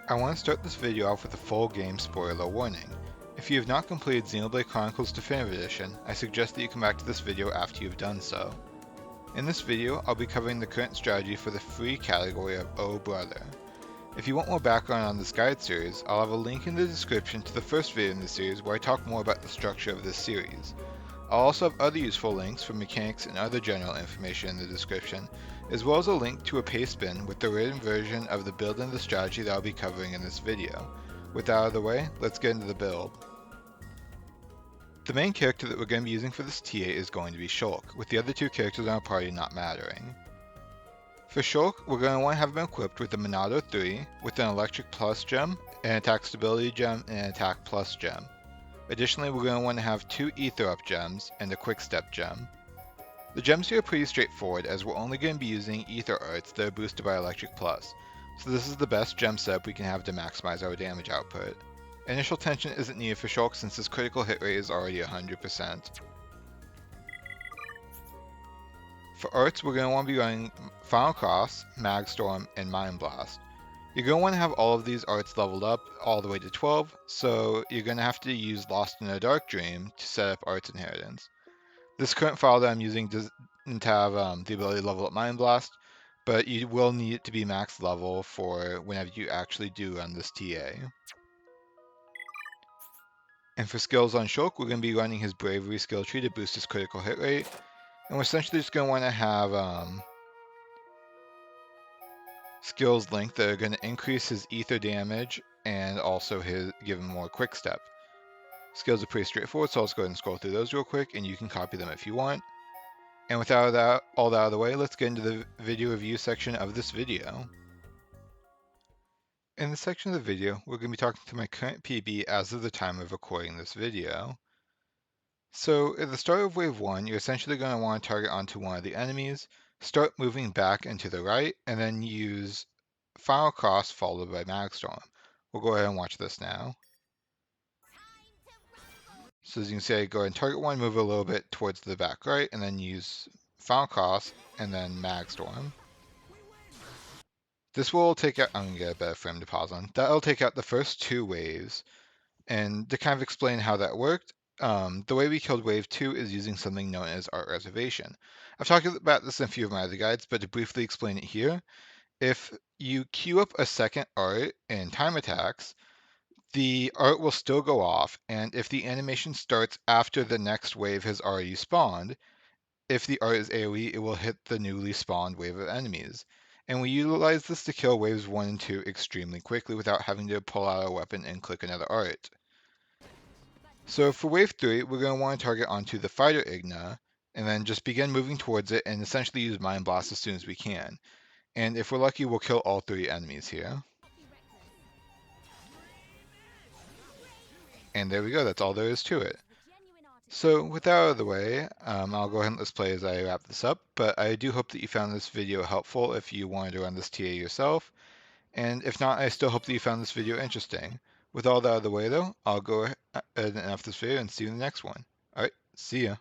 I want to start this video off with a full game spoiler warning. If you have not completed Xenoblade Chronicles Definitive Edition, I suggest that you come back to this video after you've done so. In this video, I'll be covering the current strategy for the free category of Oh Brother. If you want more background on this guide series, I'll have a link in the description to the first video in the series where I talk more about the structure of this series. I'll also have other useful links for mechanics and other general information in the description, as well as a link to a Pastebin with the written version of the build and the strategy that I'll be covering in this video. With that out of the way, let's get into the build. The main character that we're going to be using for this TA is going to be Shulk, with the other two characters in our party not mattering. For Shulk, we're going to want to have him equipped with the Monado 3, with an Electric Plus gem, an Attack Stability gem, and an Attack Plus gem. Additionally, we're going to want to have 2 Ether Up gems and a Quick Step gem. The gems here are pretty straightforward, as we're only going to be using Ether Arts that are boosted by Electric Plus, so this is the best gem setup we can have to maximize our damage output. Initial tension isn't needed for Shulk since his critical hit rate is already 100%. For arts, we're going to want to be running Final Cross, Mag Storm, and Mind Blast. You're going to want to have all of these arts leveled up all the way to 12, so you're going to have to use Lost in a Dark Dream to set up Arts Inheritance. This current file that I'm using doesn't have the ability to level up Mind Blast, but you will need it to be max level for whenever you actually do run this TA. And for skills on Shulk, we're going to be running his Bravery skill tree to boost his critical hit rate, and we're essentially just going to want to have skills linked that are going to increase his ether damage and also give him more quick step. Skills are pretty straightforward, so I'll just go ahead and scroll through those real quick, and you can copy them if you want. And without all that out of the way, let's get into the video review section of this video. In this section of the video, we're going to be talking to my current PB as of the time of recording this video. So at the start of wave 1, you're essentially going to want to target onto one of the enemies, start moving back and to the right, and then use Final Cross followed by Magstorm. We'll go ahead and watch this now. So as you can see, I go ahead and target one, move a little bit towards the back right, and then use Final Cross, and then Magstorm. This will take out, I'm going to get a better frame to pause on. That'll take out the first 2 waves. And to kind of explain how that worked, the way we killed wave 2 is using something known as Art Reservation. I've talked about this in a few of my other guides, but to briefly explain it here, if you queue up a second art in time attacks, the art will still go off, and if the animation starts after the next wave has already spawned, if the art is AoE, it will hit the newly spawned wave of enemies. And we utilize this to kill waves 1 and 2 extremely quickly without having to pull out a weapon and click another art. So for wave 3, we're going to want to target onto the Fighter Igna, and then just begin moving towards it and essentially use Mind Blast as soon as we can. And if we're lucky, we'll kill all 3 enemies here. And there we go, that's all there is to it. So with that out of the way, I'll go ahead and let's play as I wrap this up, but I do hope that you found this video helpful if you wanted to run this TA yourself, and if not, I still hope that you found this video interesting. With all that out of the way though, I'll go ahead and end off this video and see you in the next one. Alright, see ya.